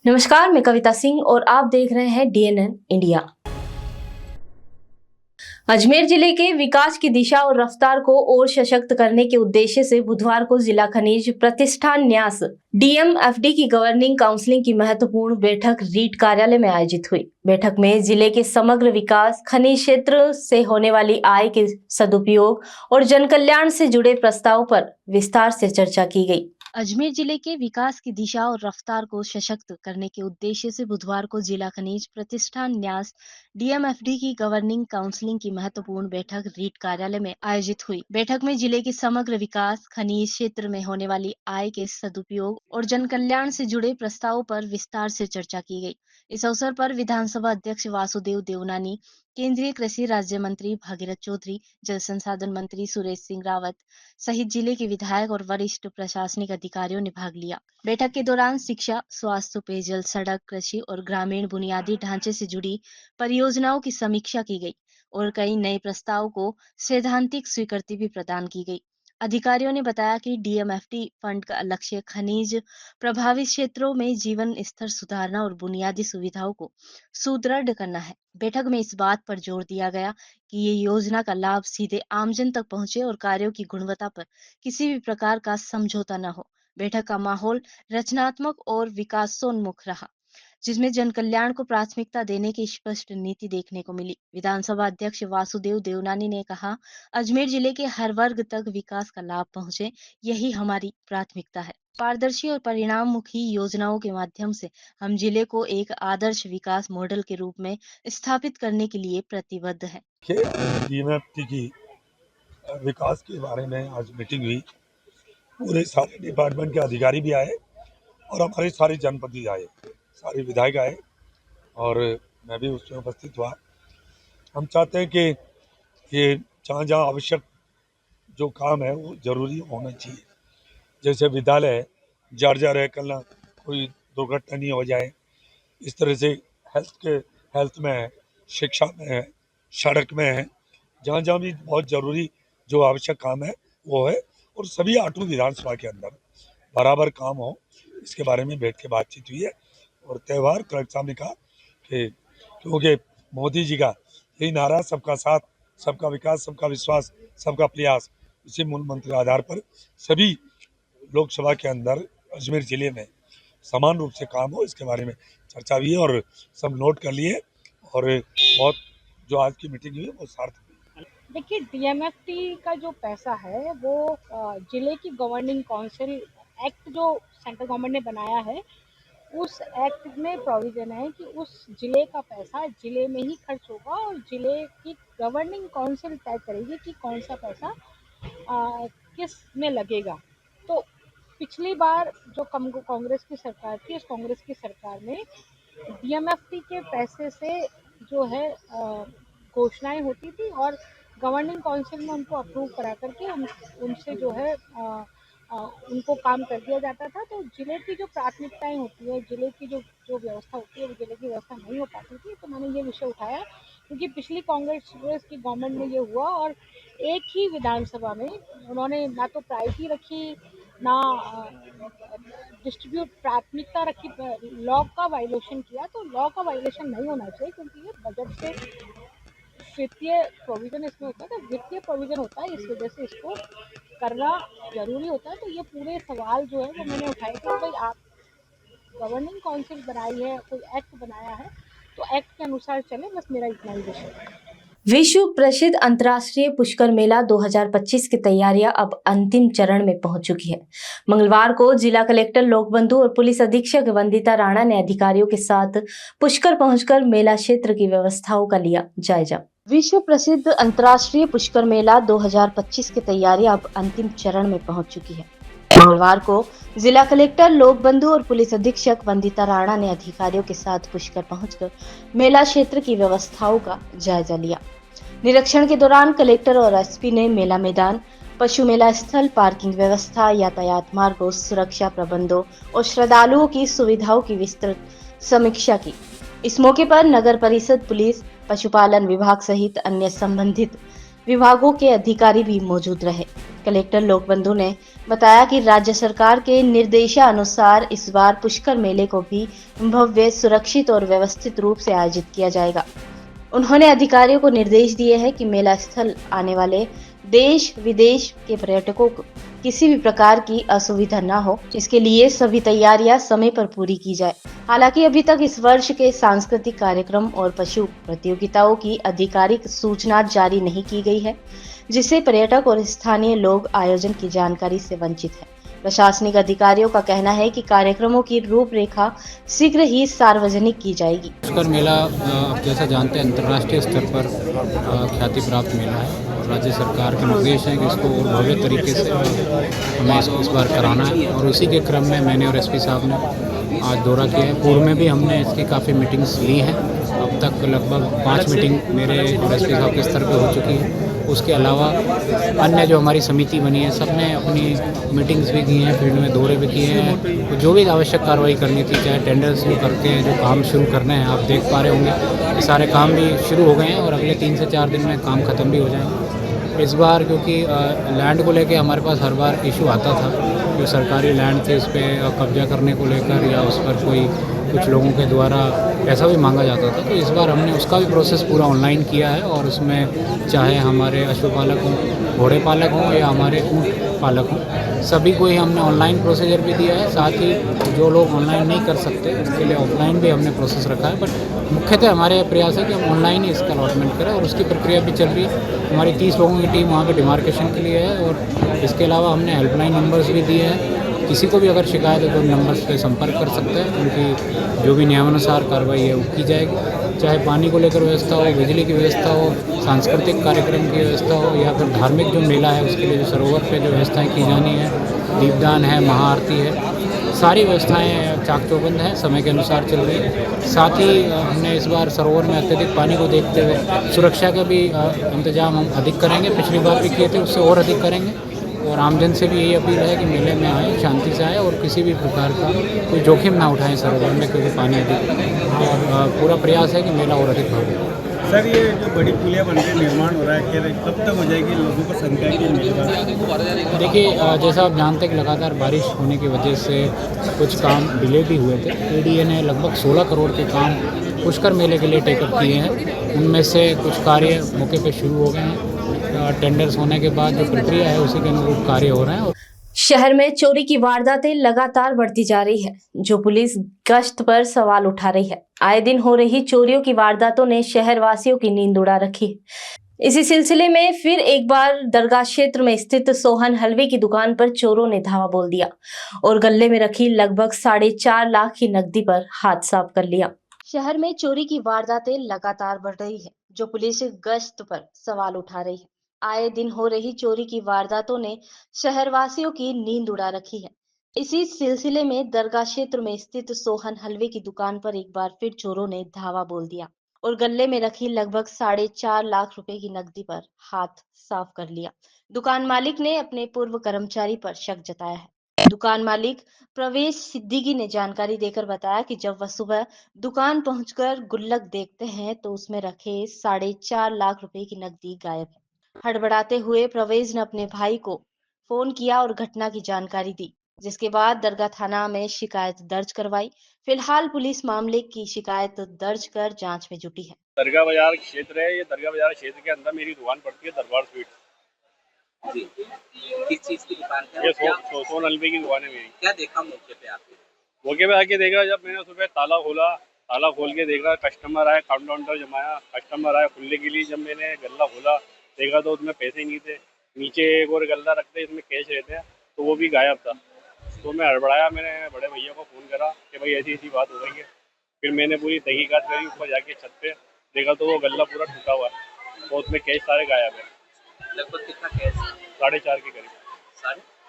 नमस्कार, मैं कविता सिंह और आप देख रहे हैं डीएनएन इंडिया। अजमेर जिले के विकास की दिशा और रफ्तार को और सशक्त करने के उद्देश्य से बुधवार को जिला खनिज प्रतिष्ठान न्यास डीएमएफडी की गवर्निंग काउंसिल की महत्वपूर्ण बैठक रीट कार्यालय में आयोजित हुई। बैठक में जिले के समग्र विकास, खनिज क्षेत्र से होने वाली आय के सदुपयोग और जनकल्याण से जुड़े प्रस्ताव पर विस्तार से चर्चा की गई। अजमेर जिले के विकास की दिशा और रफ्तार को सशक्त करने के उद्देश्य से बुधवार को जिला खनिज प्रतिष्ठान न्यास डीएमएफडी की गवर्निंग काउंसिल की महत्वपूर्ण बैठक रीट कार्यालय में आयोजित हुई। बैठक में जिले के समग्र विकास, खनिज क्षेत्र में होने वाली आय के सदुपयोग और जनकल्याण से जुड़े प्रस्तावों पर विस्तार से चर्चा की गई। इस अवसर पर विधानसभा अध्यक्ष वासुदेव देवनानी, केंद्रीय कृषि राज्य मंत्री भागीरथ चौधरी, जल संसाधन मंत्री सुरेश सिंह रावत सहित जिले के विधायक और वरिष्ठ प्रशासनिक अधिकारियों ने भाग लिया। बैठक के दौरान शिक्षा, स्वास्थ्य, पेयजल, सड़क, कृषि और ग्रामीण बुनियादी ढांचे से जुड़ी परियोजनाओं की समीक्षा की गई और कई नए प्रस्तावों को सैद्धांतिक स्वीकृति भी प्रदान की गई। अधिकारियों ने बताया कि डीएमएफडी फंड का लक्ष्य खनिज प्रभावित क्षेत्रों में जीवन स्तर सुधारना और बुनियादी सुविधाओं को सुदृढ़ करना है। बैठक में इस बात पर जोर दिया गया कि ये योजना का लाभ सीधे आमजन तक पहुंचे और कार्यों की गुणवत्ता पर किसी भी प्रकार का समझौता न हो। बैठक का माहौल रचनात्मक और विकासोन्मुख रहा, जिसमें जन कल्याण को प्राथमिकता देने की स्पष्ट नीति देखने को मिली। विधानसभा अध्यक्ष वासुदेव देवनानी ने कहा, अजमेर जिले के हर वर्ग तक विकास का लाभ पहुंचे, यही हमारी प्राथमिकता है। पारदर्शी और परिणाममुखी योजनाओं के माध्यम से हम जिले को एक आदर्श विकास मॉडल के रूप में स्थापित करने के लिए प्रतिबद्ध है। डीएमएफडी की विकास के बारे में आज मीटिंग हुई। पूरे सारे डिपार्टमेंट के अधिकारी भी आए और हमारे सारे जनप्रतिनिधि आए, सारे विधायक आए और मैं भी उसमें उपस्थित हुआ। हम चाहते हैं कि ये जहाँ जहाँ आवश्यक जो काम है वो ज़रूरी होना चाहिए। जैसे विद्यालय है, जर्जर है, कल ना कोई दुर्घटना नहीं हो जाए, इस तरह से हेल्थ में है, शिक्षा में है, सड़क में है, जहाँ जहाँ भी बहुत ज़रूरी जो आवश्यक काम है वो है। और सभी 8 विधानसभा के अंदर बराबर काम हो, इसके बारे में बैठ के बातचीत हुई है। और त्यौहार कलेक्टर साहब ने कहा कि क्योंकि मोदी जी का यही नारा सबका साथ, सबका विकास, सबका विश्वास, सबका प्रयास, इसी मूल मंत्र आधार पर सभी लोकसभा के अंदर अजमेर जिले में समान रूप से काम हो, इसके बारे में चर्चा हुई है और सब नोट कर लिए। और बहुत जो आज की मीटिंग हुई वो सार्थक हुई। देखिए, डीएमएफटी का जो पैसा है वो जिले की गवर्निंग काउंसिल एक्ट जो सेंट्रल गवर्नमेंट ने बनाया है, उस एक्ट में प्रोविज़न है कि उस जिले का पैसा जिले में ही खर्च होगा और जिले की गवर्निंग काउंसिल तय करेगी कि कौन सा पैसा किस में लगेगा। तो पिछली बार जो कांग्रेस की सरकार थी, उस कांग्रेस की सरकार में डीएमएफटी के पैसे से जो है घोषणाएं होती थी और गवर्निंग काउंसिल में उनको अप्रूव करा करके उनसे जो है उनको काम कर दिया जाता था। तो जिले की जो प्राथमिकताएं होती है, जिले की जो जो व्यवस्था होती है, वो जिले की व्यवस्था नहीं हो पाती थी। तो मैंने ये विषय उठाया क्योंकि पिछली कांग्रेस की गवर्नमेंट में ये हुआ और एक ही विधानसभा में उन्होंने ना तो प्रायोरिटी रखी, ना डिस्ट्रीब्यूट प्राथमिकता रखी, लॉ का वायलेशन किया। तो लॉ का वायलेशन नहीं होना चाहिए क्योंकि ये बजट से वित्तीय प्रोविज़न इसमें होता है, तो वित्तीय प्रोविज़न होता है, इस वजह से इसको करना ज़रूरी होता है। तो ये पूरे सवाल जो है वो मैंने उठाए थे, भाई आप गवर्निंग काउंसिल बनाई है, कोई एक्ट बनाया है, तो एक्ट के अनुसार चले, बस मेरा इतना ही विषय है। विश्व प्रसिद्ध अंतर्राष्ट्रीय पुष्कर मेला 2025 की तैयारियां अब अंतिम चरण में पहुंच चुकी है। मंगलवार को जिला कलेक्टर लोकबंधु और पुलिस अधीक्षक वंदिता राणा ने अधिकारियों के साथ पुष्कर पहुंचकर मेला क्षेत्र की व्यवस्थाओं का लिया जायजा। विश्व प्रसिद्ध अंतर्राष्ट्रीय पुष्कर मेला 2025 की तैयारियां अब अंतिम चरण में पहुंच चुकी है। मंगलवार को जिला कलेक्टर लोकबंधु और पुलिस अधीक्षक वंदिता राणा ने अधिकारियों के साथ पुष्कर पहुंचकर मेला क्षेत्र की व्यवस्थाओं का जायजा लिया। निरीक्षण के दौरान कलेक्टर और एसपी ने मेला मैदान, पशु मेला स्थल, पार्किंग व्यवस्था, यातायात मार्गों, सुरक्षा प्रबंधों और श्रद्धालुओं की सुविधाओं की विस्तृत समीक्षा की। इस मौके पर नगर परिषद, पुलिस, पशुपालन विभाग सहित अन्य संबंधित विभागों के अधिकारी भी मौजूद रहे। कलेक्टर लोकबंधु ने बताया कि राज्य सरकार के निर्देशानुसार इस बार पुष्कर मेले को भी भव्य, सुरक्षित और व्यवस्थित रूप से आयोजित किया जाएगा। उन्होंने अधिकारियों को निर्देश दिए हैं कि मेला स्थल आने वाले देश विदेश के पर्यटकों को किसी भी प्रकार की असुविधा न हो, इसके लिए सभी तैयारियां समय पर पूरी की जाए। हालांकि अभी तक इस वर्ष के सांस्कृतिक कार्यक्रम और पशु प्रतियोगिताओं की आधिकारिक सूचना जारी नहीं की गई है, जिससे पर्यटक और स्थानीय लोग आयोजन की जानकारी से वंचित हैं। प्रशासनिक अधिकारियों का कहना है कि कार्यक्रमों की रूपरेखा शीघ्र ही सार्वजनिक की जाएगी। पुष्कर मेला आप जैसा जानते हैं अंतर्राष्ट्रीय स्तर पर ख्याति प्राप्त मेला है और राज्य सरकार के निर्देश हैं कि इसको और भव्य तरीके से हमें इसको इस बार कराना है और उसी के क्रम में मैंने और एसपी साहब ने आज दौरा किया है। पूर्व में भी हमने इसकी काफ़ी मीटिंग्स ली हैं। अब तक लगभग 5 मीटिंग मेरे और एसपी साहब के स्तर पर हो चुकी है। उसके अलावा अन्य जो हमारी समिति बनी है सब ने अपनी मीटिंग्स भी की हैं, फील्ड में दौरे भी किए हैं। तो जो भी आवश्यक कार्रवाई करनी थी, चाहे टेंडर्स शुरू करके जो काम शुरू करने हैं, आप देख पा रहे होंगे ये सारे काम भी शुरू हो गए हैं और अगले 3 से 4 दिन में काम ख़त्म भी हो जाएंगे। इस बार क्योंकि लैंड को लेके हमारे पास हर बार इशू आता था, जो सरकारी लैंड थी उस पर कब्जा करने को लेकर या उस पर कोई कुछ लोगों के द्वारा पैसा भी मांगा जाता था, तो इस बार हमने उसका भी प्रोसेस पूरा ऑनलाइन किया है और उसमें चाहे हमारे पशुपालक हों, घोड़े पालक हों या हमारे ऊँट पालक हों, सभी को ही हमने ऑनलाइन प्रोसीजर भी दिया है। साथ ही जो लोग ऑनलाइन नहीं कर सकते उसके लिए ऑफलाइन भी हमने प्रोसेस रखा है। बट मुख्यतः हमारे प्रयास है कि हम ऑनलाइन ही इसका अलॉटमेंट करें और उसकी प्रक्रिया भी चल रही है। हमारी 30 लोगों की टीम वहाँ पर डिमार्केशन के लिए है और इसके अलावा हमने हेल्पलाइन नंबर्स भी दिए हैं। किसी को भी अगर शिकायत है तो नंबर्स पे संपर्क कर सकते हैं। उनकी जो भी नियमानुसार कार्रवाई है वो की जाएगी, चाहे पानी को लेकर व्यवस्था हो, बिजली की व्यवस्था हो, सांस्कृतिक कार्यक्रम की व्यवस्था हो या फिर धार्मिक जो मेला है उसके लिए जो सरोवर पे जो व्यवस्थाएं की जानी है, दीपदान है, महाआरती है, सारी व्यवस्थाएं चाक चौबंद हैं, समय के अनुसार चल रही है। साथ ही हमने इस बार सरोवर में अत्यधिक पानी को देखते हुए सुरक्षा का भी इंतजाम हम अधिक करेंगे। पिछली बार भी किए थे, उससे और अधिक करेंगे और आमजन से भी यही अपील है कि मेले में आएँ, शांति से आएँ और किसी भी प्रकार का कोई जोखिम ना उठाएं सरोवर में, क्योंकि पानी अधिक और पूरा प्रयास है कि मेला और अधिक भव्य। सर, ये जो बड़ी पुलिया बन के निर्माण हो रहा है, क्या कब तक हो जाएगी? लोगों को संख्या की मिलेगा? देखिए, जैसा आप जानते हैं कि लगातार बारिश होने की वजह से कुछ काम डिले भी हुए थे। एडीए ने लगभग 16 करोड़ के काम पुष्कर मेले के लिए टेकअप किए हैं। उनमें से कुछ कार्य मौके पर शुरू हो गए हैं। टेंडर्स होने के बाद जो प्रक्रिया है उसी के अनुरूप कार्य हो रहे हैं। शहर में चोरी की वारदातें लगातार बढ़ती जा रही है, जो पुलिस गश्त पर सवाल उठा रही है। आए दिन हो रही चोरियों की वारदातों ने शहर वासियों की नींद उड़ा रखी है। इसी सिलसिले में फिर एक बार दरगाह क्षेत्र में स्थित सोहन हलवे की दुकान पर चोरों ने धावा बोल दिया और गले में रखी लगभग 4.5 लाख की नकदी पर हाथ साफ कर लिया। शहर में चोरी की वारदातें लगातार बढ़ रही है, जो पुलिस गश्त पर सवाल उठा रही है। आए दिन हो रही चोरी की वारदातों ने शहरवासियों की नींद उड़ा रखी है। इसी सिलसिले में दरगाह क्षेत्र में स्थित सोहन हलवे की दुकान पर एक बार फिर चोरों ने धावा बोल दिया और गले में रखी लगभग 4.5 लाख रुपए की नकदी पर हाथ साफ कर लिया। दुकान मालिक ने अपने पूर्व कर्मचारी पर शक जताया है। दुकान मालिक प्रवेश सिद्दीकी ने जानकारी देकर बताया कि जब वह सुबह दुकान पहुंचकर गुल्लक देखते हैं तो उसमें रखे 4.5 लाख रुपए की नकदी गायब है। हड़बड़ाते हुए प्रवेश ने अपने भाई को फोन किया और घटना की जानकारी दी, जिसके बाद दरगाह थाना में शिकायत दर्ज करवाई। फिलहाल पुलिस मामले की शिकायत दर्ज कर जांच में जुटी है। दरगाह बाजार क्षेत्र है, ये दरगाह बाजार क्षेत्र के अंदर मेरी दुकान पड़ती है, दरबार स्वीट जी। किस चीज की दुकान है? ये सोहन हलवे की दुकान है मेरी। क्या देखा मौके पे आपने? मौके पे आके देखा, जब मैंने सुबह ताला खोला, ताला खोल के देखा, कस्टमर आए, काउंटर जमाया, कस्टमर आए खुलने के लिए। जब मैंने गल्ला खोला देखा तो उसमें पैसे नहीं थे। नीचे एक और गल्ला रखते इसमें कैश रहते हैं, तो वो भी गायब था। तो मैं हड़बड़ाया, मैंने बड़े भैया को फ़ोन करा कि भाई ऐसी ऐसी बात हो गई है। फिर मैंने पूरी तहकीकात करी, ऊपर जाके छत पे देखा तो वो गल्ला पूरा टूटा हुआ है और उसमें कैश सारे गायब है। लगभग कितना कैश? 4.5 के करीब।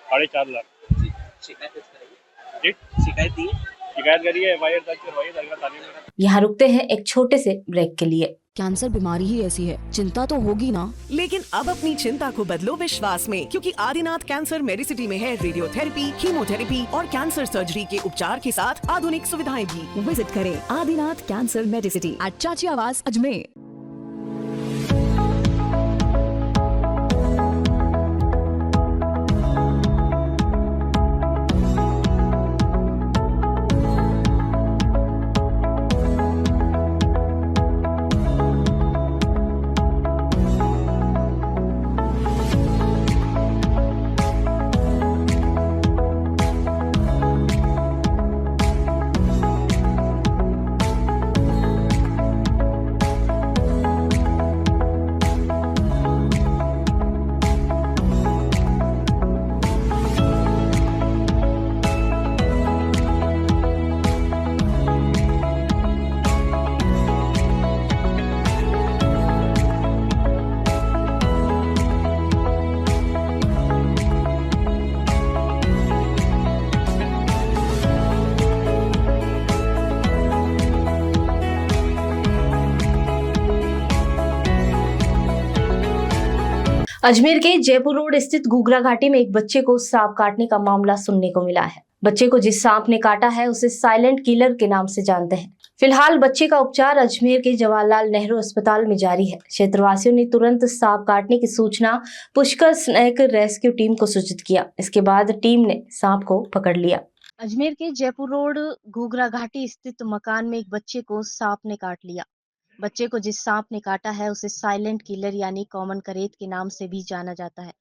4.5 लाख। जी। शिकायत करेंगे? जी, शिकायत दी है? शिकायत करी है, एफआईआर दर्ज करवाई दरगाह थाने में। यहाँ रुकते हैं एक छोटे से ब्रेक के लिए। कैंसर बीमारी ही ऐसी है, चिंता तो होगी ना। लेकिन अब अपनी चिंता को बदलो विश्वास में, क्योंकि आदिनाथ कैंसर मेडिसिटी में है रेडियोथेरेपी, कीमोथेरेपी और कैंसर सर्जरी के उपचार के साथ आधुनिक सुविधाएं भी। विजिट करें आदिनाथ कैंसर मेडिसिटी एट चाची आवास अजमेर। अजमेर के जयपुर रोड स्थित घूघरा घाटी में एक बच्चे को सांप काटने का मामला सुनने को मिला है। बच्चे को जिस सांप ने काटा है उसे साइलेंट किलर के नाम से जानते हैं। फिलहाल बच्चे का उपचार अजमेर के जवाहरलाल नेहरू अस्पताल में जारी है। क्षेत्रवासियों ने तुरंत सांप काटने की सूचना पुष्कर स्नेक रेस्क्यू टीम को सूचित किया। इसके बाद टीम ने सांप को पकड़ लिया। अजमेर के जयपुर रोड घूघरा घाटी स्थित मकान में एक बच्चे को सांप ने काट लिया। बच्चे को जिस सांप ने काटा है उसे साइलेंट किलर यानी कॉमन करेत के नाम से भी जाना जाता है।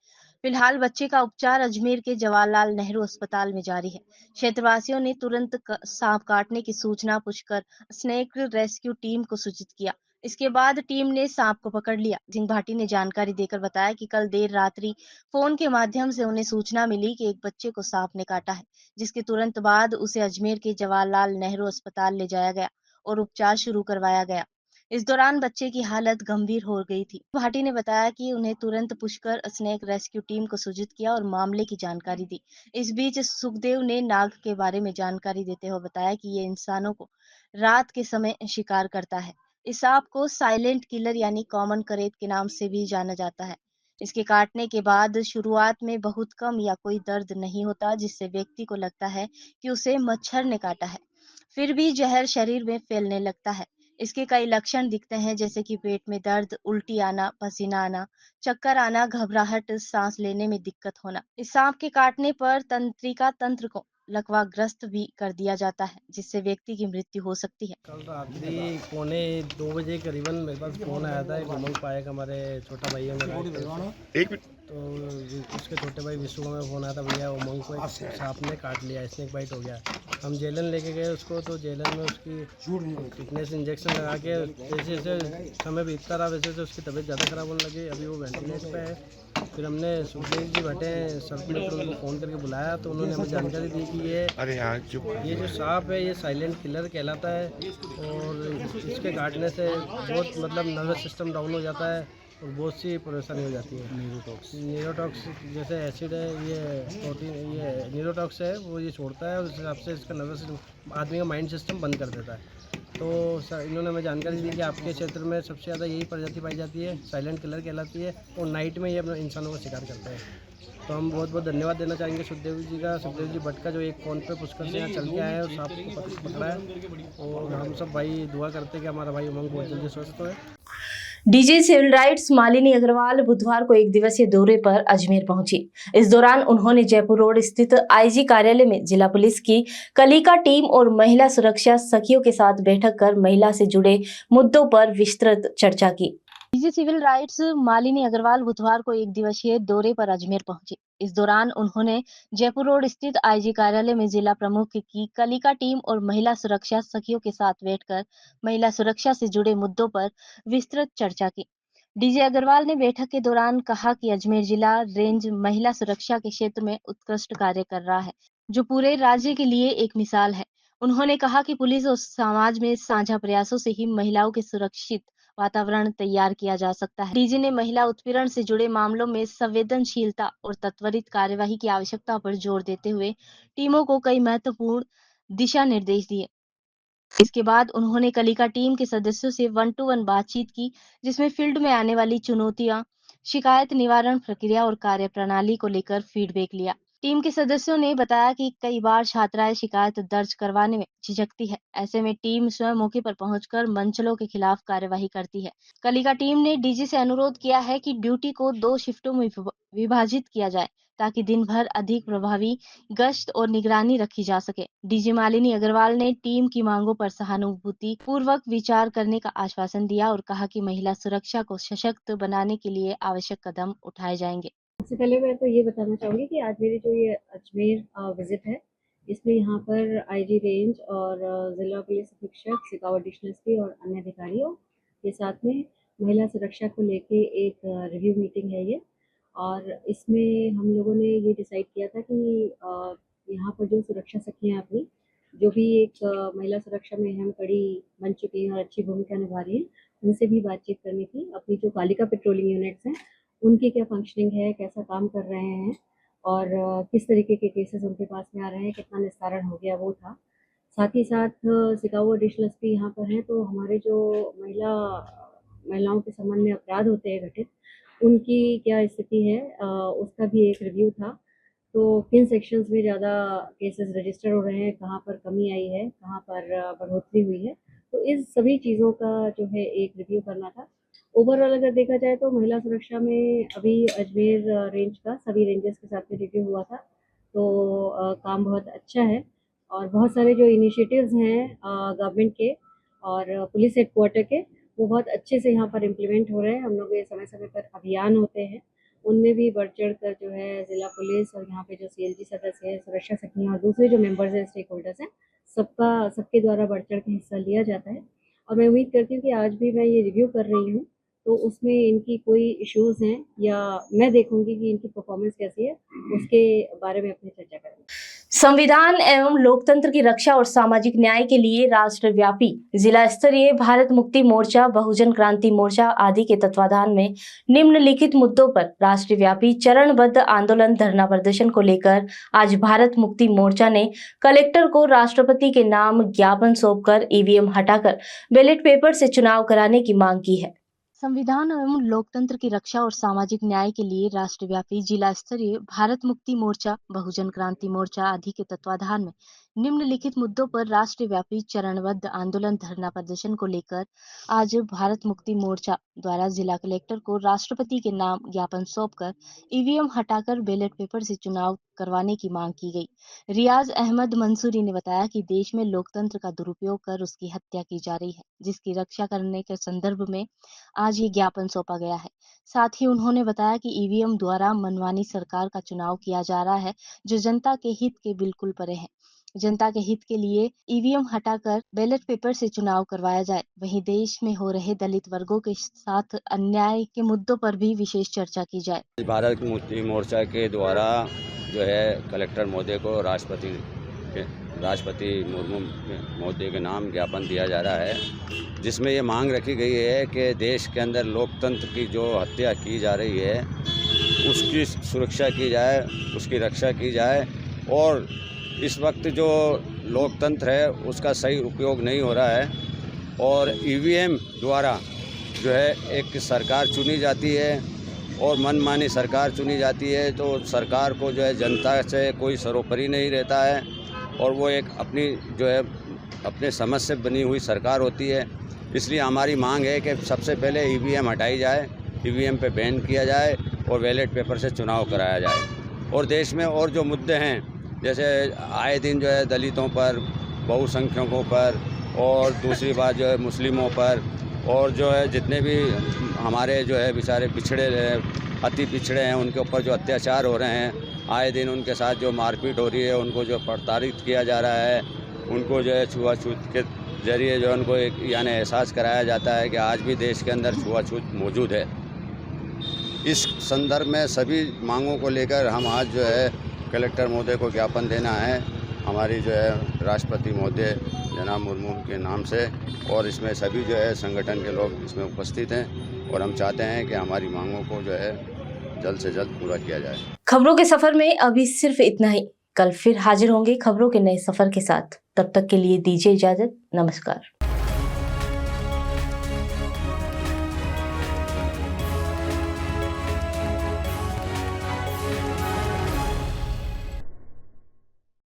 फिलहाल बच्चे का उपचार अजमेर के जवाहरलाल नेहरू अस्पताल में जारी है। क्षेत्रवासियों ने तुरंत सांप काटने की सूचना पुष्कर स्नेक रेस्क्यू टीम को सूचित किया। इसके बाद टीम ने सांप को पकड़ लिया। सिंह भाटी ने जानकारी देकर बताया कि कल देर रात्रि फोन के माध्यम से उन्हें सूचना मिली कि एक बच्चे को सांप ने काटा है, जिसके तुरंत बाद उसे अजमेर के जवाहरलाल नेहरू अस्पताल ले जाया गया और उपचार शुरू करवाया गया। इस दौरान बच्चे की हालत गंभीर हो गई थी। भाटी ने बताया कि उन्हें तुरंत पुष्कर स्नेक रेस्क्यू टीम को सूचित किया और मामले की जानकारी दी। इस बीच सुखदेव ने नाग के बारे में जानकारी देते हुए बताया कि ये इंसानों को रात के समय शिकार करता है। इस सांप को साइलेंट किलर यानी कॉमन करेत के नाम से भी जाना जाता है। इसके काटने के बाद शुरुआत में बहुत कम या कोई दर्द नहीं होता, जिससे व्यक्ति को लगता है कि उसे मच्छर ने काटा है। फिर भी जहर शरीर में फैलने लगता है। इसके कई लक्षण दिखते हैं, जैसे कि पेट में दर्द, उल्टी आना, पसीना आना, चक्कर आना, घबराहट, सांस लेने में दिक्कत होना। इस सांप के काटने पर तंत्रिका तंत्र को लकवाग्रस्त भी कर दिया जाता है, जिससे व्यक्ति की मृत्यु हो सकती है। कल रात्रि 1:45 करीबन मेरे पास फ़ोन आया था। एक उमंग पाएक हमारे छोटा भाई है मेरा, तो उसके छोटे भाई विशु को मेरा फ़ोन आया था, भैया उमंग को एक सांप ने काट लिया, स्नेक बाइट हो गया। हम जेलन लेके गए उसको, तो जेलन में उसकी टिटनेस इंजेक्शन लगा के जैसे जैसे समय बीतता रहा वैसे वैसे उसकी तबीयत ज़्यादा ख़राब होने लगी। अभी वो वेंटिलेटर पे है। फिर हमने सुखदेव जी भट्टे सब मित्र उनको फ़ोन करके बुलाया, तो उन्होंने हमें जानकारी दी कि ये जो सांप है ये साइलेंट किलर कहलाता है और इसके काटने से बहुत मतलब नर्वस सिस्टम डाउन हो जाता है और बहुत सी परेशानी हो जाती है। न्यूरोटॉक्स जैसे एसिड है, ये प्रोटीन, ये न्यूरोटॉक्स है, वो ये छोड़ता है और उस हिसाब से इसका नर्वस आदमी का माइंड सिस्टम बंद कर देता है। तो सर इन्होंने हमें जानकारी दी कि आपके क्षेत्र में सबसे ज़्यादा यही प्रजाति पाई जाती है, साइलेंट किलर कहलाती है और नाइट में ये अपने इंसानों का शिकार करते हैं। तो हम बहुत बहुत धन्यवाद देना चाहेंगे सुखदेव जी भट्ट का, जो एक फ़ोन पे पुष्कर से यहाँ चल के आए हैं और सांप को पकड़ा है। और हम सब भाई दुआ करते हैं कि हमारा भाई उमंग बहुत जल्दी स्वस्थ होए। DG civil rights Malini Agarwal बुधवार को एक दिवसीय दौरे पर अजमेर पहुंची। इस दौरान उन्होंने जयपुर रोड स्थित आईजी कार्यालय में जिला पुलिस की कलिका टीम और महिला सुरक्षा सखियों के साथ बैठक कर महिला से जुड़े मुद्दों पर विस्तृत चर्चा की। DG civil rights Malini Agarwal बुधवार को एक दिवसीय दौरे पर अजमेर पहुंचे। इस दौरान उन्होंने जयपुर रोड स्थित आईजी कार्यालय में जिला प्रमुख की कलिका टीम और महिला सुरक्षा सखियों के साथ बैठकर महिला सुरक्षा से जुड़े मुद्दों पर विस्तृत चर्चा की। डीजी अग्रवाल ने बैठक के दौरान कहा कि अजमेर जिला रेंज महिला सुरक्षा के क्षेत्र में उत्कृष्ट कार्य कर रहा है, जो पूरे राज्य के लिए एक मिसाल है। उन्होंने कहा कि पुलिस और समाज में साझा प्रयासों से ही महिलाओं के सुरक्षित वातावरण तैयार किया जा सकता है। डीजी ने महिला उत्पीड़न से जुड़े मामलों में संवेदनशीलता और त्वरित कार्यवाही की आवश्यकता पर जोर देते हुए टीमों को कई महत्वपूर्ण दिशा निर्देश दिए। इसके बाद उन्होंने कलिका टीम के सदस्यों से 1-to-1 बातचीत की, जिसमें फील्ड में आने वाली चुनौतियां, शिकायत निवारण प्रक्रिया और कार्यप्रणाली को लेकर फीडबैक लिया। टीम के सदस्यों ने बताया कि कई बार छात्राएं शिकायत दर्ज करवाने में झिझकती है। ऐसे में टीम स्वयं मौके पर पहुंचकर मंचलों के खिलाफ कार्यवाही करती है। कलिका टीम ने डीजी से अनुरोध किया है कि ड्यूटी को 2 शिफ्टों में विभाजित किया जाए, ताकि दिन भर अधिक प्रभावी गश्त और निगरानी रखी जा सके। डीजी मालिनी अग्रवाल ने टीम की मांगों पर सहानुभूति पूर्वक विचार करने का आश्वासन दिया और कहा कि महिला सुरक्षा को सशक्त बनाने के लिए आवश्यक कदम उठाए जाएंगे। सबसे पहले मैं तो ये बताना चाहूँगी कि आज मेरी जो ये अजमेर विजिट है, इसमें यहाँ पर आईजी रेंज और ज़िला पुलिस अधीक्षक, सिकाऊ एडिशनल एसपी और अन्य अधिकारियों के साथ में महिला सुरक्षा को लेके एक रिव्यू मीटिंग है ये। और इसमें हम लोगों ने ये डिसाइड किया था कि यहाँ पर जो सुरक्षा सखियाँ अपनी जो भी एक महिला सुरक्षा में अहम कड़ी बन चुकी हैं और अच्छी भूमिका निभा रही हैं, उनसे भी बातचीत करनी थी। अपनी जो कालिका पेट्रोलिंग यूनिट्स हैं उनकी क्या फंक्शनिंग है, कैसा काम कर रहे हैं और किस तरीके के केसेस उनके पास में आ रहे हैं, कितना निस्तारण हो गया, वो था। साथ ही साथ सिकाऊ एडिशनल एसपी यहाँ पर हैं, तो हमारे जो महिलाओं के संबंध में अपराध होते हैं घटित, उनकी क्या स्थिति है उसका भी एक रिव्यू था। तो किन सेक्शंस में ज़्यादा केसेस रजिस्टर हो रहे हैं, कहाँ पर कमी आई है, कहाँ पर बढ़ोतरी हुई है, तो इस सभी चीज़ों का जो है एक रिव्यू करना था। ओवरऑल अगर देखा जाए तो महिला सुरक्षा में अभी अजमेर रेंज का सभी रेंजेस के साथ में रिव्यू हुआ था, तो काम बहुत अच्छा है और बहुत सारे जो इनिशिएटिव्स हैं गवर्नमेंट के और पुलिस हेडक्वार्टर के, वो बहुत अच्छे से यहाँ पर इम्प्लीमेंट हो रहे हैं। हम लोग ये समय समय पर अभियान होते हैं, उनमें भी बढ़ चढ़ कर जो है ज़िला पुलिस और यहाँ पे जो CLG सदस्य है, सुरक्षा सखियाँ और दूसरे जो मेंबर्स हैं, स्टेक होल्डर्स हैं, सबके द्वारा बढ़ चढ़ के हिस्सा लिया जाता है। और मैं उम्मीद करती हूँ कि आज भी मैं ये रिव्यू कर रही हूँ तो उसमें इनकी कोई इश्यूज़ हैं या मैं देखूंगी कि इनकी परफॉर्मेंस कैसी है, उसके बारे में अपनी चर्चा करेंगे। संविधान एवं लोकतंत्र की रक्षा और सामाजिक न्याय के लिए राष्ट्रव्यापी जिला स्तरीय भारत मुक्ति मोर्चा, बहुजन क्रांति मोर्चा आदि के तत्वाधान में निम्नलिखित मुद्दों पर राष्ट्रव्यापी चरणबद्ध आंदोलन धरना प्रदर्शन को लेकर आज भारत मुक्ति मोर्चा ने कलेक्टर को राष्ट्रपति के नाम ज्ञापन सौंपकर EVM हटाकर बैलेट पेपर से चुनाव कराने की मांग की है। संविधान एवं लोकतंत्र की रक्षा और सामाजिक न्याय के लिए राष्ट्रव्यापी जिला स्तरीय भारत मुक्ति मोर्चा, बहुजन क्रांति मोर्चा आदि के तत्वाधान में निम्नलिखित मुद्दों पर राष्ट्रव्यापी चरणबद्ध आंदोलन धरना प्रदर्शन को लेकर आज भारत मुक्ति मोर्चा द्वारा जिला कलेक्टर को राष्ट्रपति के नाम ज्ञापन सौंपकर EVM हटाकर बैलेट पेपर से चुनाव करवाने की मांग की गई। रियाज अहमद मंसूरी ने बताया कि देश में लोकतंत्र का दुरुपयोग कर उसकी हत्या की जा रही है, जिसकी रक्षा करने के संदर्भ में आज ये ज्ञापन सौंपा गया है। साथ ही उन्होंने बताया कि EVM द्वारा मनमानी सरकार का चुनाव किया जा रहा है, जो जनता के हित के बिल्कुल परे है। जनता के हित के लिए EVM हटाकर बैलेट पेपर से चुनाव करवाया जाए। वहीं देश में हो रहे दलित वर्गों के साथ अन्याय के मुद्दों पर भी विशेष चर्चा की जाए। भारत मुक्ति मोर्चा के द्वारा जो है कलेक्टर महोदय को राष्ट्रपति मुर्मू महोदय के नाम ज्ञापन दिया जा रहा है, जिसमें ये मांग रखी गई है कि देश के अंदर लोकतंत्र की जो हत्या की जा रही है उसकी सुरक्षा की जाए, उसकी रक्षा की जाए। और इस वक्त जो लोकतंत्र है उसका सही उपयोग नहीं हो रहा है और EVM द्वारा जो है एक सरकार चुनी जाती है और मनमानी सरकार चुनी जाती है, तो सरकार को जो है जनता से कोई सरोपरी नहीं रहता है और वो एक अपनी जो है अपने समझ से बनी हुई सरकार होती है। इसलिए हमारी मांग है कि सबसे पहले EVM हटाई जाए, EVM पे बैन किया जाए और बैलेट पेपर से चुनाव कराया जाए। और देश में और जो मुद्दे हैं, जैसे आए दिन जो है दलितों पर, बहुसंख्यकों पर और दूसरी बात जो है मुस्लिमों पर और जो है जितने भी हमारे जो है बेचारे पिछड़े अति पिछड़े हैं उनके ऊपर जो अत्याचार हो रहे हैं, आए दिन उनके साथ जो मारपीट हो रही है, उनको जो प्रताड़ित किया जा रहा है, उनको जो है छुआछूत के जरिए जो उनको एक यानी एहसास कराया जाता है कि आज भी देश के अंदर छुआछूत मौजूद है। इस संदर्भ में सभी मांगों को लेकर हम आज जो है कलेक्टर महोदय को ज्ञापन देना है, हमारी जो है राष्ट्रपति महोदय जनाब मुर्मू के नाम से, और इसमें सभी जो है संगठन के लोग इसमें उपस्थित हैं और हम चाहते हैं कि हमारी मांगों को जो है जल्द से जल्द पूरा किया जाए। खबरों के सफर में अभी सिर्फ इतना ही। कल फिर हाजिर होंगे खबरों के नए सफर के साथ। तब तक के लिए दीजिए इजाजत। नमस्कार।